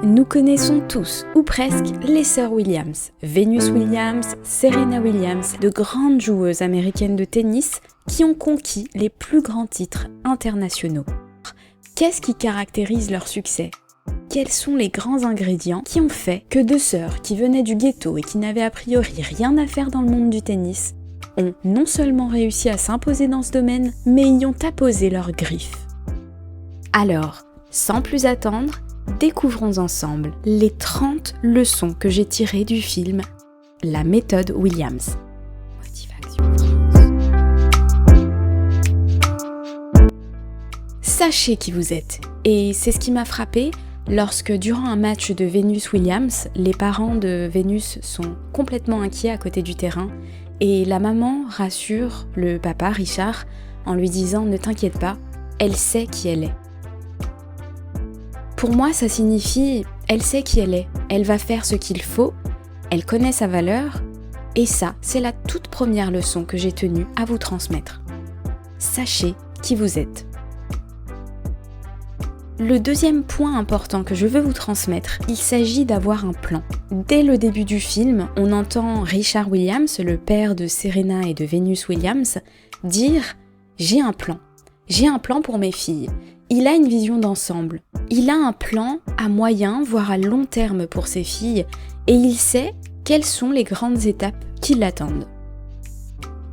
Nous connaissons tous, ou presque, les sœurs Williams. Venus Williams, Serena Williams, de grandes joueuses américaines de tennis qui ont conquis les plus grands titres internationaux. Qu'est-ce qui caractérise leur succès ? Quels sont les grands ingrédients qui ont fait que deux sœurs qui venaient du ghetto et qui n'avaient a priori rien à faire dans le monde du tennis ont non seulement réussi à s'imposer dans ce domaine, mais y ont apposé leurs griffes. Alors, sans plus attendre, découvrons ensemble les 30 leçons que j'ai tirées du film La méthode Williams. Sachez qui vous êtes, et c'est ce qui m'a frappé lorsque durant un match de Venus Williams, les parents de Venus sont complètement inquiets à côté du terrain et la maman rassure le papa Richard en lui disant « Ne t'inquiète pas, elle sait qui elle est ». Pour moi, ça signifie « elle sait qui elle est, elle va faire ce qu'il faut, elle connaît sa valeur » et ça, c'est la toute première leçon que j'ai tenue à vous transmettre. Sachez qui vous êtes. Le deuxième point important que je veux vous transmettre, il s'agit d'avoir un plan. Dès le début du film, on entend Richard Williams, le père de Serena et de Venus Williams, dire « J'ai un plan pour mes filles ». Il a une vision d'ensemble. Il a un plan à moyen, voire à long terme pour ses filles, et il sait quelles sont les grandes étapes qui l'attendent.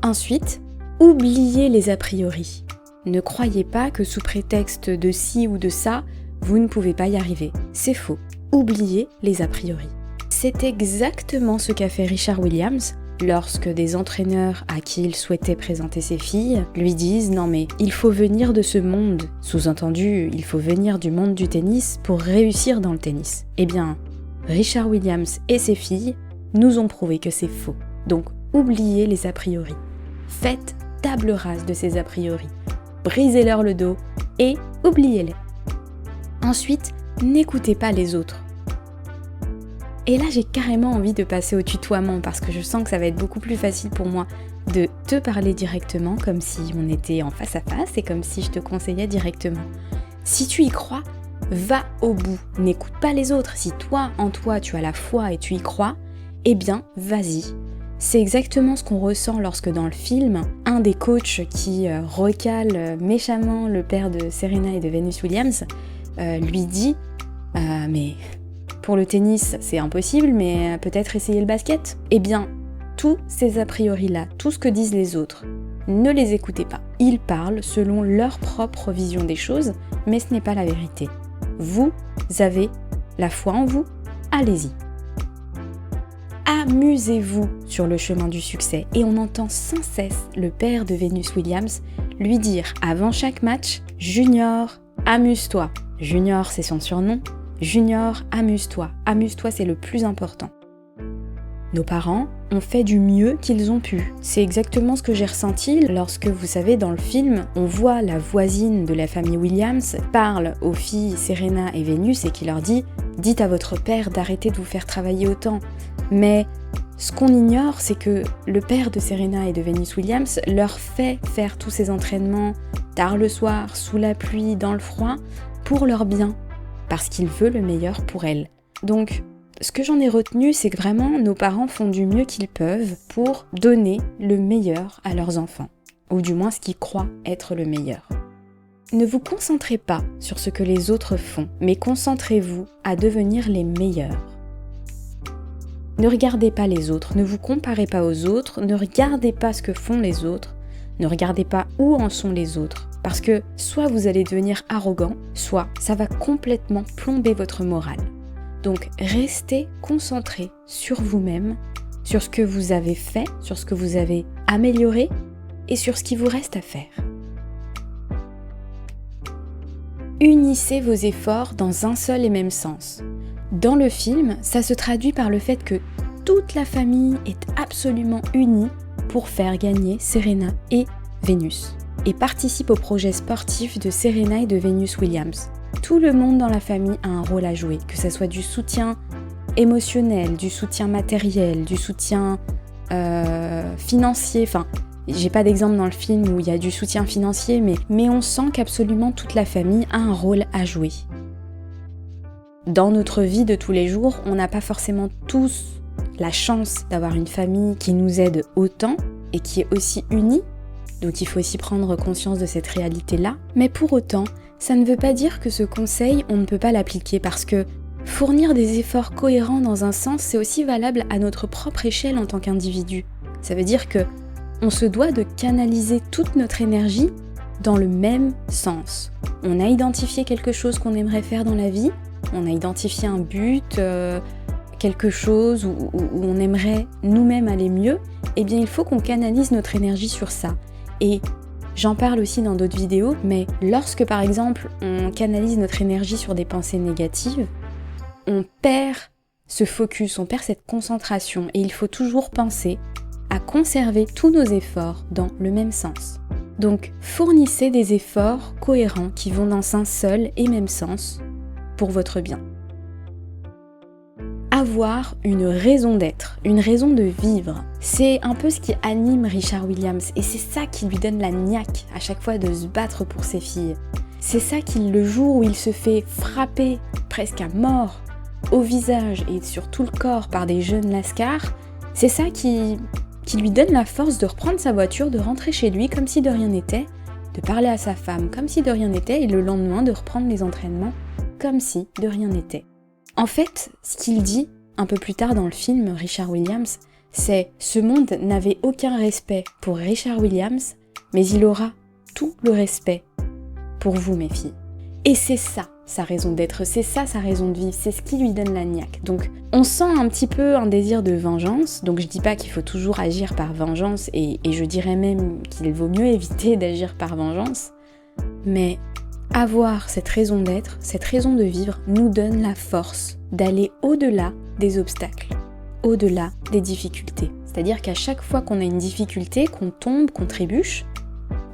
Ensuite, oubliez les a priori. Ne croyez pas que sous prétexte de ci ou de ça, vous ne pouvez pas y arriver. C'est faux. Oubliez les a priori. C'est exactement ce qu'a fait Richard Williams lorsque des entraîneurs à qui il souhaitait présenter ses filles lui disent « Non mais il faut venir de ce monde ». Sous-entendu, il faut venir du monde du tennis pour réussir dans le tennis. Eh bien, Richard Williams et ses filles nous ont prouvé que c'est faux. Donc, oubliez les a priori. Faites table rase de ces a priori. Brisez-leur le dos et oubliez-les. Ensuite, n'écoutez pas les autres. Et là, j'ai carrément envie de passer au tutoiement parce que je sens que ça va être beaucoup plus facile pour moi de te parler directement comme si on était en face à face et comme si je te conseillais directement. Si tu y crois, va au bout. N'écoute pas les autres. Si toi, en toi, tu as la foi et tu y crois, eh bien, vas-y. C'est exactement ce qu'on ressent lorsque dans le film, un des coachs qui recale méchamment le père de Serena et de Venus Williams lui dit « Mais pour le tennis, c'est impossible, mais peut-être essayer le basket ?» Eh bien, tous ces a priori-là, tout ce que disent les autres, ne les écoutez pas. Ils parlent selon leur propre vision des choses, mais ce n'est pas la vérité. Vous avez la foi en vous, allez-y. Amusez-vous sur le chemin du succès et on entend sans cesse le père de Venus Williams lui dire avant chaque match « Junior, amuse-toi ». Junior, c'est son surnom. Junior, amuse-toi. Amuse-toi, c'est le plus important. Nos parents ont fait du mieux qu'ils ont pu. C'est exactement ce que j'ai ressenti lorsque, vous savez, dans le film, on voit la voisine de la famille Williams parle aux filles Serena et Venus et qui leur dit « Dites à votre père d'arrêter de vous faire travailler autant ». Mais ce qu'on ignore, c'est que le père de Serena et de Venus Williams leur fait faire tous ces entraînements tard le soir, sous la pluie, dans le froid, pour leur bien, parce qu'il veut le meilleur pour elles. Donc, ce que j'en ai retenu, c'est que vraiment, nos parents font du mieux qu'ils peuvent pour donner le meilleur à leurs enfants, ou du moins ce qu'ils croient être le meilleur. Ne vous concentrez pas sur ce que les autres font, mais concentrez-vous à devenir les meilleurs. Ne regardez pas les autres, ne vous comparez pas aux autres, ne regardez pas ce que font les autres, ne regardez pas où en sont les autres. Parce que soit vous allez devenir arrogant, soit ça va complètement plomber votre morale. Donc restez concentré sur vous-même, sur ce que vous avez fait, sur ce que vous avez amélioré et sur ce qui vous reste à faire. Unissez vos efforts dans un seul et même sens. Dans le film, ça se traduit par le fait que toute la famille est absolument unie pour faire gagner Serena et Venus et participe au projet sportif de Serena et de Venus Williams. Tout le monde dans la famille a un rôle à jouer, que ce soit du soutien émotionnel, du soutien matériel, du soutien financier, enfin, j'ai pas d'exemple dans le film où il y a du soutien financier, mais on sent qu'absolument toute la famille a un rôle à jouer. dans notre vie de tous les jours, on n'a pas forcément tous la chance d'avoir une famille qui nous aide autant et qui est aussi unie. Donc il faut aussi prendre conscience de cette réalité-là. Mais pour autant, ça ne veut pas dire que ce conseil, on ne peut pas l'appliquer parce que fournir des efforts cohérents dans un sens, c'est aussi valable à notre propre échelle en tant qu'individu. Ça veut dire que on se doit de canaliser toute notre énergie dans le même sens. On a identifié quelque chose qu'on aimerait faire dans la vie, on a identifié un but, quelque chose où on aimerait nous-mêmes aller mieux, eh bien il faut qu'on canalise notre énergie sur ça. Et j'en parle aussi dans d'autres vidéos, mais lorsque par exemple on canalise notre énergie sur des pensées négatives, on perd ce focus, on perd cette concentration et il faut toujours penser à conserver tous nos efforts dans le même sens. Donc fournissez des efforts cohérents qui vont dans un seul et même sens pour votre bien. Avoir une raison d'être, une raison de vivre, c'est un peu ce qui anime Richard Williams et c'est ça qui lui donne la niaque à chaque fois de se battre pour ses filles. C'est ça qui, le jour où il se fait frapper presque à mort au visage et sur tout le corps par des jeunes lascars, c'est ça qui lui donne la force de reprendre sa voiture, de rentrer chez lui comme si de rien n'était, de parler à sa femme comme si de rien n'était et le lendemain de reprendre les entraînements comme si de rien n'était. En fait, ce qu'il dit un peu plus tard dans le film, Richard Williams, c'est « Ce monde n'avait aucun respect pour Richard Williams, mais il aura tout le respect pour vous, mes filles. » Et c'est ça sa raison d'être, c'est ça sa raison de vivre, c'est ce qui lui donne la niaque. Donc on sent un petit peu un désir de vengeance, donc je dis pas qu'il faut toujours agir par vengeance, et je dirais même qu'il vaut mieux éviter d'agir par vengeance, mais avoir cette raison d'être, cette raison de vivre nous donne la force d'aller au-delà des obstacles, au-delà des difficultés. C'est-à-dire qu'à chaque fois qu'on a une difficulté, qu'on tombe, qu'on trébuche,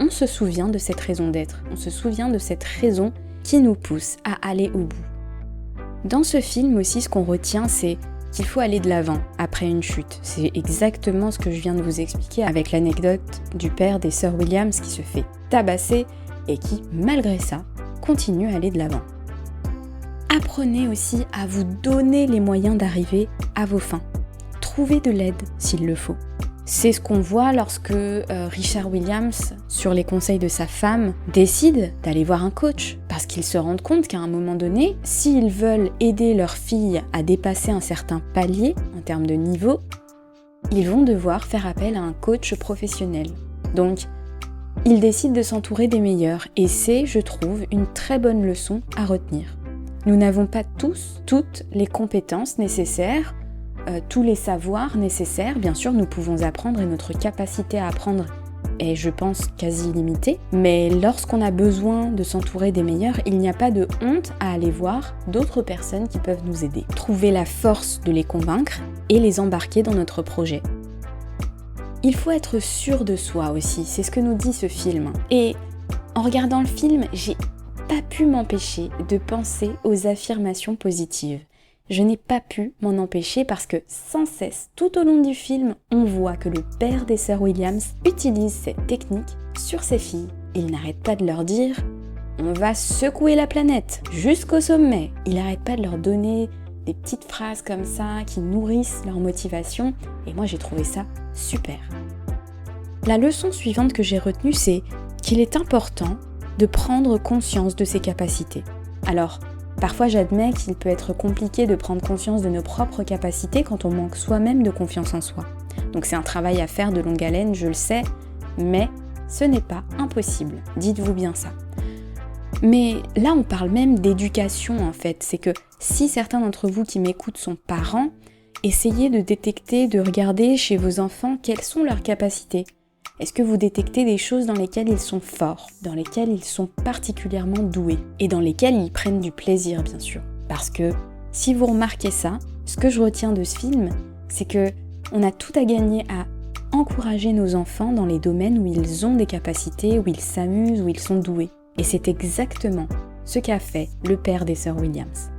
on se souvient de cette raison d'être, on se souvient de cette raison qui nous pousse à aller au bout. Dans ce film aussi, ce qu'on retient, c'est qu'il faut aller de l'avant après une chute. C'est exactement ce que je viens de vous expliquer avec l'anecdote du père des sœurs Williams qui se fait tabasser et qui, malgré ça, continue à aller de l'avant. Apprenez aussi à vous donner les moyens d'arriver à vos fins. Trouvez de l'aide s'il le faut. C'est ce qu'on voit lorsque Richard Williams, sur les conseils de sa femme, décide d'aller voir un coach. Parce qu'ils se rendent compte qu'à un moment donné, s'ils veulent aider leur fille à dépasser un certain palier en termes de niveau, ils vont devoir faire appel à un coach professionnel. Donc, ils décident de s'entourer des meilleurs et c'est, je trouve, une très bonne leçon à retenir. Nous n'avons pas tous, toutes les compétences nécessaires, tous les savoirs nécessaires. Bien sûr, nous pouvons apprendre et notre capacité à apprendre est, je pense, quasi illimitée. Mais lorsqu'on a besoin de s'entourer des meilleurs, il n'y a pas de honte à aller voir d'autres personnes qui peuvent nous aider. Trouver la force de les convaincre et les embarquer dans notre projet. Il faut être sûr de soi aussi, c'est ce que nous dit ce film. Et en regardant le film, j'ai pas pu m'empêcher de penser aux affirmations positives. Je n'ai pas pu m'en empêcher parce que sans cesse, tout au long du film, on voit que le père des sœurs Williams utilise cette technique sur ses filles. Il n'arrête pas de leur dire « On va secouer la planète jusqu'au sommet ». Il n'arrête pas de leur donner des petites phrases comme ça qui nourrissent leur motivation et moi j'ai trouvé ça super. La leçon suivante que j'ai retenue, c'est qu'il est important de prendre conscience de ses capacités. Alors, parfois j'admets qu'il peut être compliqué de prendre conscience de nos propres capacités quand on manque soi-même de confiance en soi. Donc c'est un travail à faire de longue haleine, je le sais, mais ce n'est pas impossible, dites-vous bien ça. Mais là on parle même d'éducation en fait, c'est que si certains d'entre vous qui m'écoutent sont parents, essayez de détecter, de regarder chez vos enfants quelles sont leurs capacités. Est-ce que vous détectez des choses dans lesquelles ils sont forts, dans lesquelles ils sont particulièrement doués et dans lesquelles ils prennent du plaisir bien sûr. Parce que si vous remarquez ça, ce que je retiens de ce film, c'est que on a tout à gagner à encourager nos enfants dans les domaines où ils ont des capacités, où ils s'amusent, où ils sont doués. Et c'est exactement ce qu'a fait le père des sœurs Williams.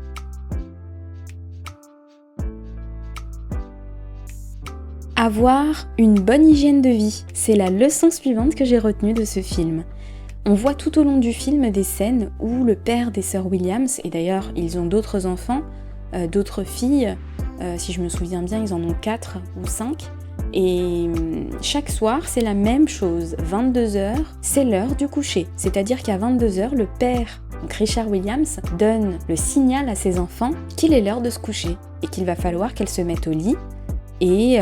Avoir une bonne hygiène de vie, c'est la leçon suivante que j'ai retenue de ce film. On voit tout au long du film des scènes où le père des sœurs Williams, et d'ailleurs ils ont d'autres enfants, d'autres filles, si je me souviens bien ils en ont 4 ou 5, et chaque soir c'est la même chose, 22h, c'est l'heure du coucher, c'est-à-dire qu'à 22h le père, donc Richard Williams, donne le signal à ses enfants qu'il est l'heure de se coucher et qu'il va falloir qu'elles se mettent au lit et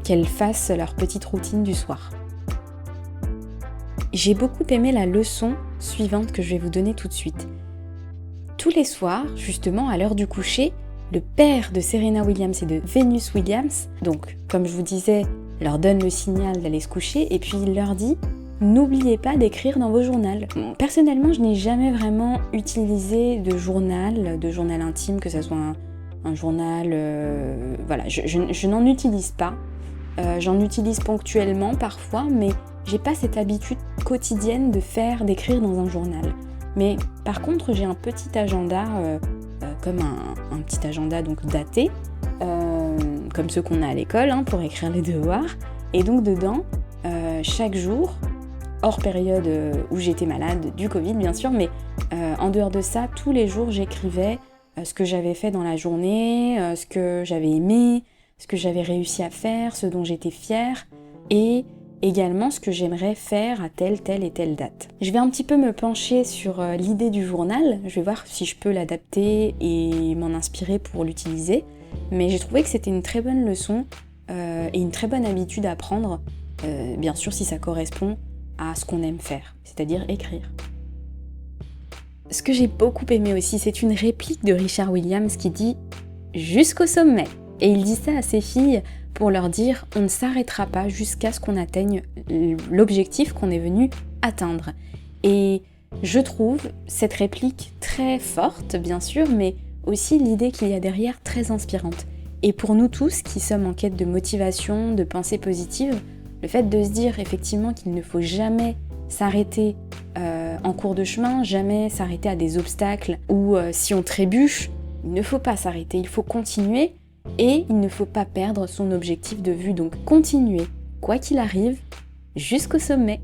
qu'elles fassent leur petite routine du soir. J'ai beaucoup aimé la leçon suivante que je vais vous donner tout de suite. Tous les soirs, justement à l'heure du coucher, le père de Serena Williams et de Venus Williams, donc comme je vous disais, leur donne le signal d'aller se coucher et puis il leur dit « N'oubliez pas d'écrire dans vos journaux ». Personnellement, je n'ai jamais vraiment utilisé de journal intime, que ce soit un journal... voilà, je n'en utilise pas. J'en utilise ponctuellement parfois, mais j'ai pas cette habitude quotidienne d'écrire dans un journal. Mais par contre, j'ai un petit agenda, comme un petit agenda donc daté, comme ceux qu'on a à l'école pour écrire les devoirs. Et donc dedans, chaque jour, hors période où j'étais malade du Covid bien sûr, mais en dehors de ça, tous les jours j'écrivais ce que j'avais fait dans la journée, ce que j'avais aimé, ce que j'avais réussi à faire, ce dont j'étais fière, et également ce que j'aimerais faire à telle et telle date. Je vais un petit peu me pencher sur l'idée du journal, je vais voir si je peux l'adapter et m'en inspirer pour l'utiliser, mais j'ai trouvé que c'était une très bonne leçon et une très bonne habitude à prendre, bien sûr si ça correspond à ce qu'on aime faire, c'est-à-dire écrire. Ce que j'ai beaucoup aimé aussi, c'est une réplique de Richard Williams qui dit « Jusqu'au sommet ». Et il dit ça à ses filles pour leur dire « On ne s'arrêtera pas jusqu'à ce qu'on atteigne l'objectif qu'on est venu atteindre ». Et je trouve cette réplique très forte, bien sûr, mais aussi l'idée qu'il y a derrière très inspirante. Et pour nous tous qui sommes en quête de motivation, de pensée positive, le fait de se dire effectivement qu'il ne faut jamais s'arrêter en cours de chemin, jamais s'arrêter à des obstacles ou si on trébuche, il ne faut pas s'arrêter, il faut continuer et il ne faut pas perdre son objectif de vue. Donc continuer, quoi qu'il arrive, jusqu'au sommet.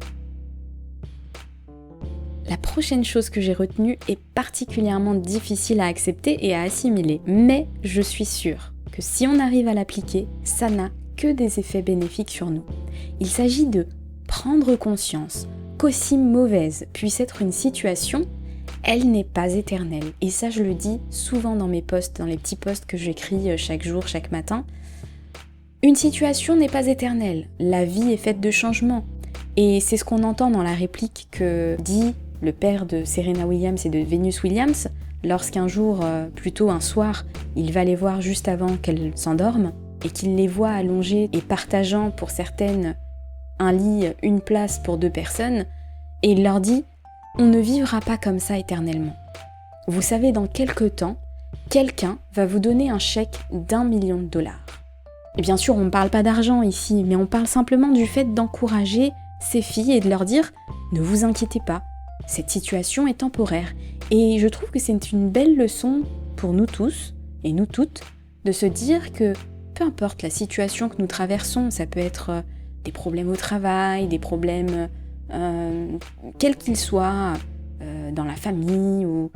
La prochaine chose que j'ai retenue est particulièrement difficile à accepter et à assimiler, mais je suis sûre que si on arrive à l'appliquer, ça n'a que des effets bénéfiques sur nous. Il s'agit de prendre conscience qu'aussi mauvaise puisse être une situation, elle n'est pas éternelle. Et ça, je le dis souvent dans mes posts, dans les petits posts que j'écris chaque jour, chaque matin. Une situation n'est pas éternelle. La vie est faite de changements. Et c'est ce qu'on entend dans la réplique que dit le père de Serena Williams et de Venus Williams, lorsqu'un jour, plutôt un soir, il va les voir juste avant qu'elles s'endorment, et qu'il les voit allongées et partageant pour certaines un lit, une place pour 2 personnes, et il leur dit « On ne vivra pas comme ça éternellement. Vous savez, dans quelque temps, quelqu'un va vous donner un chèque d'1 million de dollars. » Et bien sûr, on ne parle pas d'argent ici, mais on parle simplement du fait d'encourager ces filles et de leur dire « Ne vous inquiétez pas, cette situation est temporaire. » Et je trouve que c'est une belle leçon pour nous tous, et nous toutes, de se dire que peu importe la situation que nous traversons, ça peut être des problèmes au travail, des problèmes quels qu'ils soient, dans la famille, ou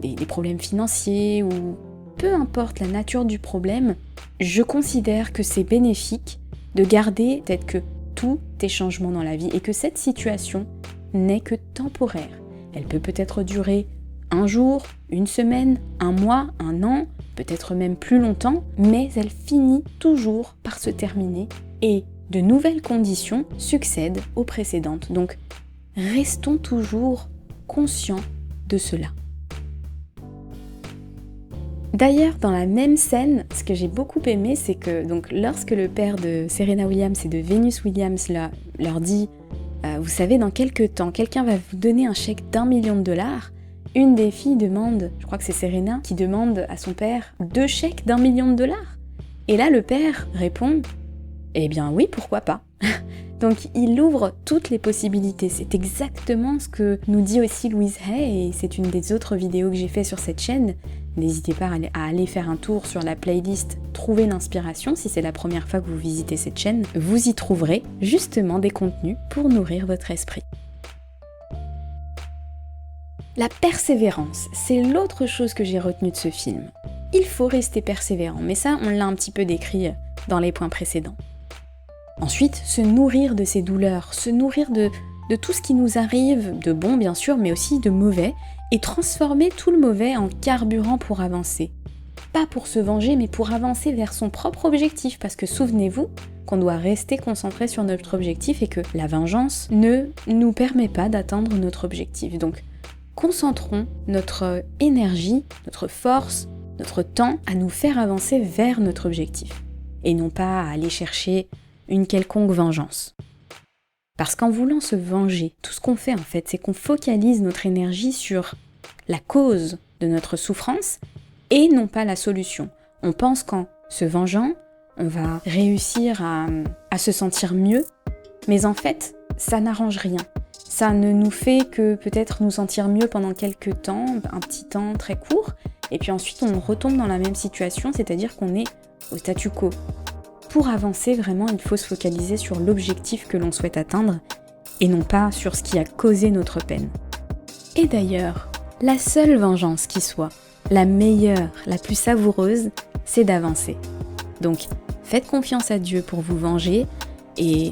des problèmes financiers, ou peu importe la nature du problème, je considère que c'est bénéfique de garder peut-être que tout est changement dans la vie et que cette situation n'est que temporaire. Elle peut peut-être durer un jour, une semaine, un mois, un an, peut-être même plus longtemps, mais elle finit toujours par se terminer et de nouvelles conditions succèdent aux précédentes. Donc, restons toujours conscients de cela. D'ailleurs, dans la même scène, ce que j'ai beaucoup aimé, c'est que donc, lorsque le père de Serena Williams et de Venus Williams leur dit « Vous savez, dans quelques temps, quelqu'un va vous donner un chèque d'1 million de dollars », une des filles demande, je crois que c'est Serena, qui demande à son père 2 chèques d'1 million de dollars. Et là, le père répond « Eh bien oui, pourquoi pas ?» Donc il ouvre toutes les possibilités. C'est exactement ce que nous dit aussi Louise Hay, et c'est une des autres vidéos que j'ai fait sur cette chaîne. N'hésitez pas à aller faire un tour sur la playlist Trouver l'inspiration si c'est la première fois que vous visitez cette chaîne. Vous y trouverez justement des contenus pour nourrir votre esprit. La persévérance, c'est l'autre chose que j'ai retenue de ce film. Il faut rester persévérant, mais ça, on l'a un petit peu décrit dans les points précédents. Ensuite, se nourrir de ses douleurs, se nourrir de tout ce qui nous arrive, de bon bien sûr, mais aussi de mauvais, et transformer tout le mauvais en carburant pour avancer. Pas pour se venger, mais pour avancer vers son propre objectif, parce que souvenez-vous qu'on doit rester concentré sur notre objectif et que la vengeance ne nous permet pas d'atteindre notre objectif. Donc, concentrons notre énergie, notre force, notre temps à nous faire avancer vers notre objectif, et non pas à aller chercher une quelconque vengeance. Parce qu'en voulant se venger, tout ce qu'on fait en fait, c'est qu'on focalise notre énergie sur la cause de notre souffrance et non pas la solution. On pense qu'en se vengeant, on va réussir à se sentir mieux, mais en fait, ça n'arrange rien. Ça ne nous fait que peut-être nous sentir mieux pendant quelques temps, un petit temps très court, et puis ensuite on retombe dans la même situation, c'est-à-dire qu'on est au statu quo. Pour avancer, vraiment, il faut se focaliser sur l'objectif que l'on souhaite atteindre et non pas sur ce qui a causé notre peine. Et d'ailleurs, la seule vengeance qui soit la meilleure, la plus savoureuse, c'est d'avancer. Donc, faites confiance à Dieu pour vous venger et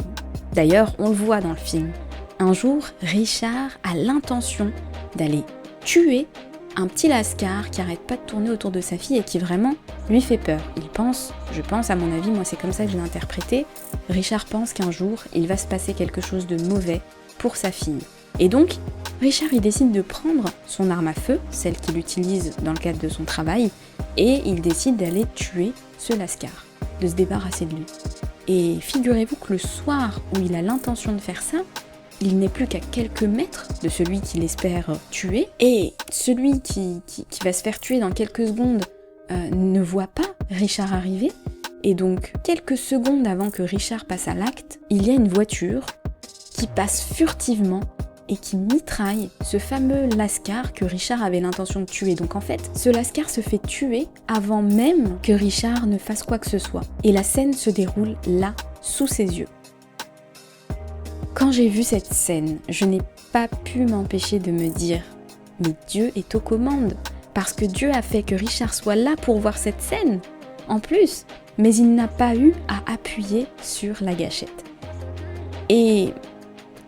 d'ailleurs, on le voit dans le film. Un jour, Richard a l'intention d'aller tuer un petit lascar qui arrête pas de tourner autour de sa fille et qui vraiment lui fait peur. Je pense à mon avis, moi c'est comme ça que je l'ai interprété, Richard pense qu'un jour il va se passer quelque chose de mauvais pour sa fille. Et donc, Richard il décide de prendre son arme à feu, celle qu'il utilise dans le cadre de son travail, et il décide d'aller tuer ce lascar, de se débarrasser de lui. Et figurez-vous que le soir où il a l'intention de faire ça, il n'est plus qu'à quelques mètres de celui qu'il espère tuer, et celui qui va se faire tuer dans quelques secondes ne voit pas Richard arriver, et donc quelques secondes avant que Richard passe à l'acte, il y a une voiture qui passe furtivement et qui mitraille ce fameux lascar que Richard avait l'intention de tuer. Donc en fait, ce lascar se fait tuer avant même que Richard ne fasse quoi que ce soit, et la scène se déroule là, sous ses yeux. Quand j'ai vu cette scène, je n'ai pas pu m'empêcher de me dire « Mais Dieu est aux commandes !» Parce que Dieu a fait que Richard soit là pour voir cette scène, en plus, mais il n'a pas eu à appuyer sur la gâchette. Et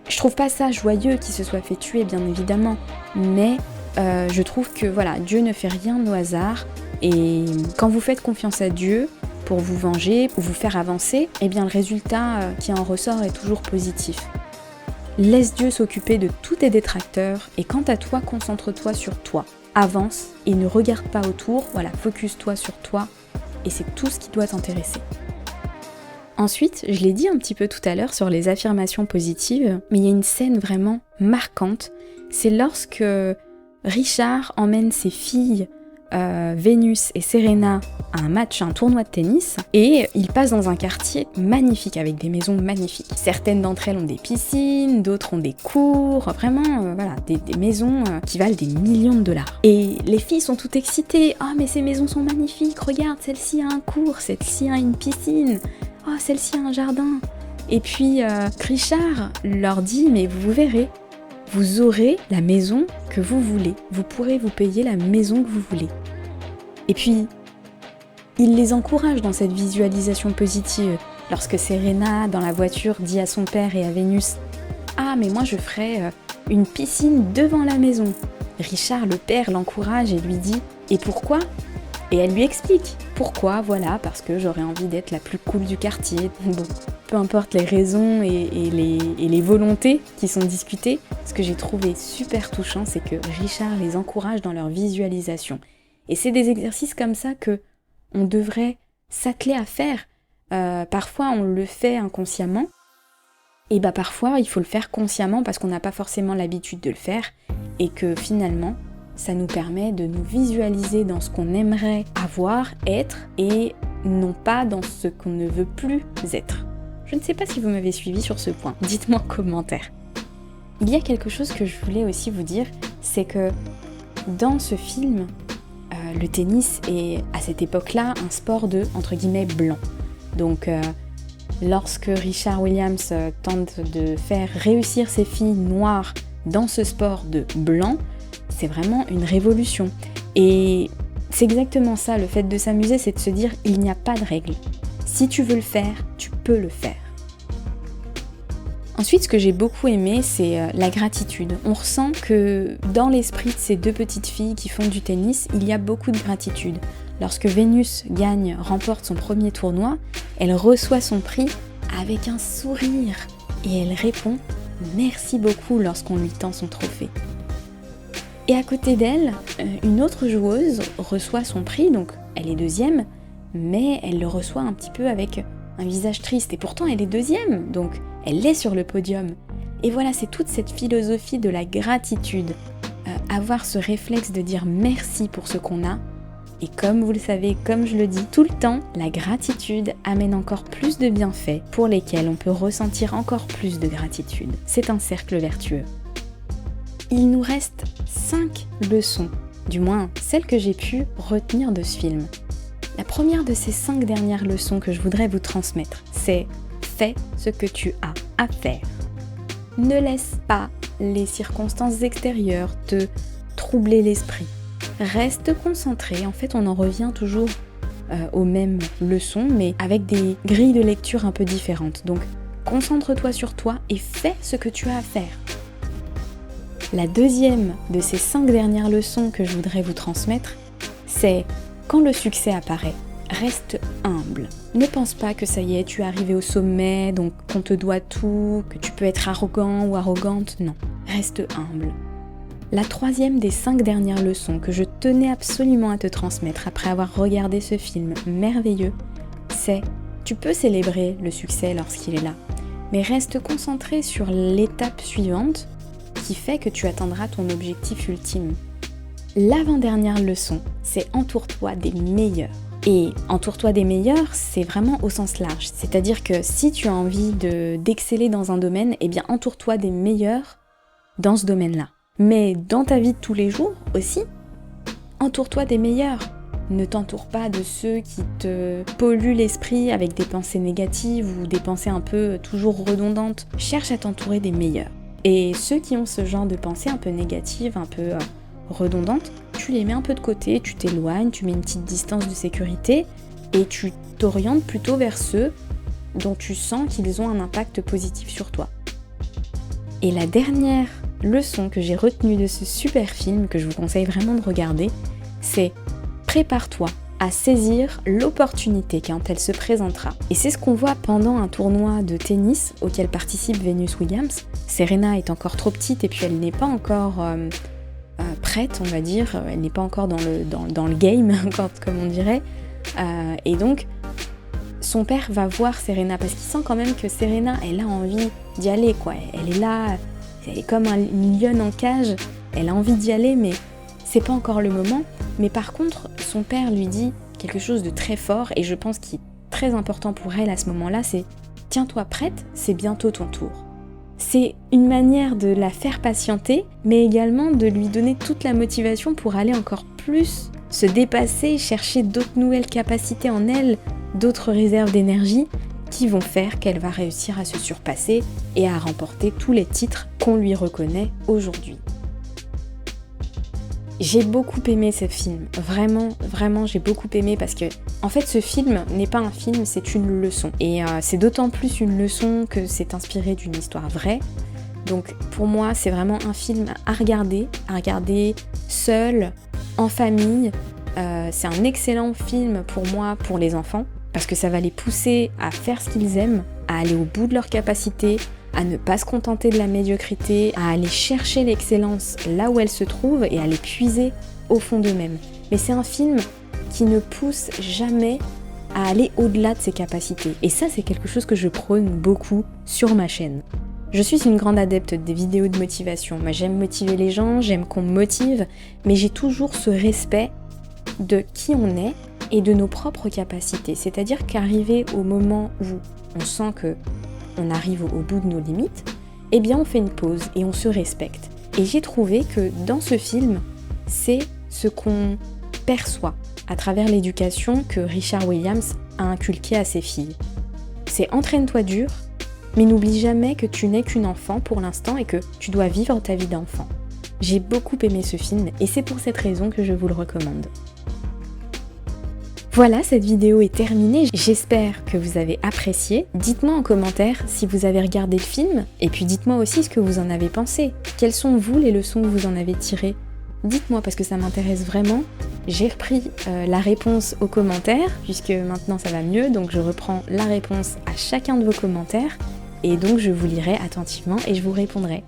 je trouve pas ça joyeux qu'il se soit fait tuer, bien évidemment, mais je trouve que voilà, Dieu ne fait rien au hasard, et quand vous faites confiance à Dieu, pour vous venger, pour vous faire avancer, eh bien le résultat qui en ressort est toujours positif. Laisse Dieu s'occuper de tous tes détracteurs et quant à toi, concentre-toi sur toi. Avance et ne regarde pas autour, voilà, focus-toi sur toi et c'est tout ce qui doit t'intéresser. Ensuite, je l'ai dit un petit peu tout à l'heure sur les affirmations positives, mais il y a une scène vraiment marquante, c'est lorsque Richard emmène ses filles Vénus et Serena à un match, un tournoi de tennis, et ils passent dans un quartier magnifique, avec des maisons magnifiques. Certaines d'entre elles ont des piscines, d'autres ont des cours, vraiment, voilà, des maisons qui valent des millions de dollars. Et les filles sont toutes excitées, « Oh, mais ces maisons sont magnifiques, regarde, celle-ci a un cours, celle-ci a une piscine, oh, celle-ci a un jardin. » Et puis, Richard leur dit « Mais vous verrez, vous aurez la maison que vous voulez. Vous pourrez vous payer la maison que vous voulez. » Et puis, il les encourage dans cette visualisation positive. Lorsque Serena, dans la voiture, dit à son père et à Vénus « Ah, mais moi je ferai une piscine devant la maison. » Richard, le père, l'encourage et lui dit « Et pourquoi ?» Et elle lui explique pourquoi, voilà, parce que j'aurais envie d'être la plus cool du quartier. Bon, peu importe les raisons et les volontés qui sont discutées, ce que j'ai trouvé super touchant, c'est que Richard les encourage dans leur visualisation. Et c'est des exercices comme ça que on devrait s'atteler à faire. Parfois, on le fait inconsciemment, et parfois, il faut le faire consciemment parce qu'on n'a pas forcément l'habitude de le faire, et que finalement, ça nous permet de nous visualiser dans ce qu'on aimerait avoir, être, et non pas dans ce qu'on ne veut plus être. Je ne sais pas si vous m'avez suivi sur ce point, dites-moi en commentaire. Il y a quelque chose que je voulais aussi vous dire, c'est que dans ce film, le tennis est à cette époque-là un sport de, entre guillemets, blanc. Donc lorsque Richard Williams tente de faire réussir ses filles noires dans ce sport de blanc, c'est vraiment une révolution. Et c'est exactement ça, le fait de s'amuser, c'est de se dire il n'y a pas de règles. Si tu veux le faire, tu peux le faire. Ensuite, ce que j'ai beaucoup aimé, c'est la gratitude. On ressent que dans l'esprit de ces deux petites filles qui font du tennis, il y a beaucoup de gratitude. Lorsque Vénus remporte son premier tournoi, elle reçoit son prix avec un sourire et elle répond « Merci beaucoup » lorsqu'on lui tend son trophée. Et à côté d'elle, une autre joueuse reçoit son prix, donc elle est deuxième, mais elle le reçoit un petit peu avec un visage triste. Et pourtant elle est deuxième, donc elle est sur le podium. Et voilà, c'est toute cette philosophie de la gratitude. Avoir ce réflexe de dire merci pour ce qu'on a. Et comme vous le savez, comme je le dis tout le temps, la gratitude amène encore plus de bienfaits pour lesquels on peut ressentir encore plus de gratitude. C'est un cercle vertueux. Il nous reste 5 leçons, du moins celles que j'ai pu retenir de ce film. La première de ces 5 dernières leçons que je voudrais vous transmettre, c'est « fais ce que tu as à faire ». Ne laisse pas les circonstances extérieures te troubler l'esprit. Reste concentré, en fait on en revient toujours aux mêmes leçons, mais avec des grilles de lecture un peu différentes. Donc concentre-toi sur toi et fais ce que tu as à faire. La deuxième de ces 5 dernières leçons que je voudrais vous transmettre, c'est quand le succès apparaît, reste humble. Ne pense pas que ça y est, tu es arrivé au sommet, donc qu'on te doit tout, que tu peux être arrogant ou arrogante. Non, reste humble. La troisième des 5 dernières leçons que je tenais absolument à te transmettre après avoir regardé ce film merveilleux, c'est tu peux célébrer le succès lorsqu'il est là, mais reste concentré sur l'étape suivante qui fait que tu atteindras ton objectif ultime. L'avant-dernière leçon, c'est entoure-toi des meilleurs. Et entoure-toi des meilleurs, c'est vraiment au sens large. C'est-à-dire que si tu as envie d'exceller dans un domaine, eh bien entoure-toi des meilleurs dans ce domaine-là. Mais dans ta vie de tous les jours aussi, entoure-toi des meilleurs. Ne t'entoure pas de ceux qui te polluent l'esprit avec des pensées négatives ou des pensées un peu toujours redondantes. Cherche à t'entourer des meilleurs. Et ceux qui ont ce genre de pensées un peu négatives, un peu redondantes, tu les mets un peu de côté, tu t'éloignes, tu mets une petite distance de sécurité et tu t'orientes plutôt vers ceux dont tu sens qu'ils ont un impact positif sur toi. Et la dernière leçon que j'ai retenue de ce super film, que je vous conseille vraiment de regarder, c'est prépare-toi à saisir l'opportunité quand elle se présentera. Et c'est ce qu'on voit pendant un tournoi de tennis auquel participe Venus Williams. Serena est encore trop petite et puis elle n'est pas encore prête, on va dire. Elle n'est pas encore dans le game, comme on dirait. Et donc, son père va voir Serena parce qu'il sent quand même que Serena, elle a envie d'y aller, quoi. Elle est là, elle est comme une lionne en cage. Elle a envie d'y aller, mais c'est pas encore le moment. Mais par contre, son père lui dit quelque chose de très fort et je pense qu'il est très important pour elle à ce moment-là, c'est « Tiens-toi prête, c'est bientôt ton tour ». C'est une manière de la faire patienter, mais également de lui donner toute la motivation pour aller encore plus se dépasser, chercher d'autres nouvelles capacités en elle, d'autres réserves d'énergie qui vont faire qu'elle va réussir à se surpasser et à remporter tous les titres qu'on lui reconnaît aujourd'hui. J'ai beaucoup aimé ce film, vraiment j'ai beaucoup aimé parce que en fait ce film n'est pas un film, c'est une leçon. Et c'est d'autant plus une leçon que c'est inspiré d'une histoire vraie. Donc pour moi c'est vraiment un film à regarder seul, en famille. C'est un excellent film pour moi, pour les enfants, parce que ça va les pousser à faire ce qu'ils aiment, à aller au bout de leurs capacités, à ne pas se contenter de la médiocrité, à aller chercher l'excellence là où elle se trouve et à les puiser au fond d'eux-mêmes. Mais c'est un film qui ne pousse jamais à aller au-delà de ses capacités. Et ça, c'est quelque chose que je prône beaucoup sur ma chaîne. Je suis une grande adepte des vidéos de motivation. Moi, j'aime motiver les gens, j'aime qu'on me motive, mais j'ai toujours ce respect de qui on est et de nos propres capacités. C'est-à-dire qu'arriver au moment où on sent que on arrive au bout de nos limites, eh bien on fait une pause et on se respecte. Et j'ai trouvé que dans ce film, c'est ce qu'on perçoit à travers l'éducation que Richard Williams a inculqué à ses filles. C'est entraîne-toi dur, mais n'oublie jamais que tu n'es qu'une enfant pour l'instant et que tu dois vivre ta vie d'enfant. J'ai beaucoup aimé ce film et c'est pour cette raison que je vous le recommande. Voilà, cette vidéo est terminée, j'espère que vous avez apprécié. Dites-moi en commentaire si vous avez regardé le film, et puis dites-moi aussi ce que vous en avez pensé. Quelles sont vous les leçons que vous en avez tirées? Dites-moi parce que ça m'intéresse vraiment. J'ai repris la réponse aux commentaires, puisque maintenant ça va mieux, donc je reprends la réponse à chacun de vos commentaires, et donc je vous lirai attentivement et je vous répondrai.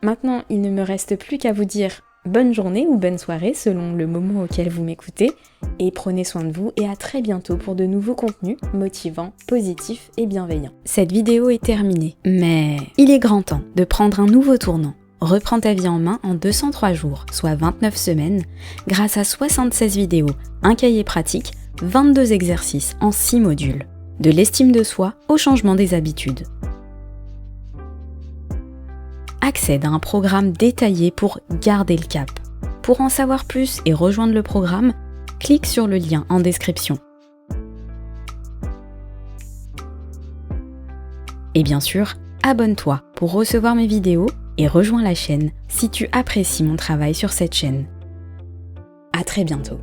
Maintenant, il ne me reste plus qu'à vous dire bonne journée ou bonne soirée selon le moment auquel vous m'écoutez, et prenez soin de vous et à très bientôt pour de nouveaux contenus motivants, positifs et bienveillants. Cette vidéo est terminée, mais il est grand temps de prendre un nouveau tournant. Reprends ta vie en main en 203 jours, soit 29 semaines, grâce à 76 vidéos, un cahier pratique, 22 exercices en 6 modules. De l'estime de soi au changement des habitudes. Accède à un programme détaillé pour garder le cap. Pour en savoir plus et rejoindre le programme, clique sur le lien en description. Et bien sûr, abonne-toi pour recevoir mes vidéos et rejoins la chaîne si tu apprécies mon travail sur cette chaîne. À très bientôt.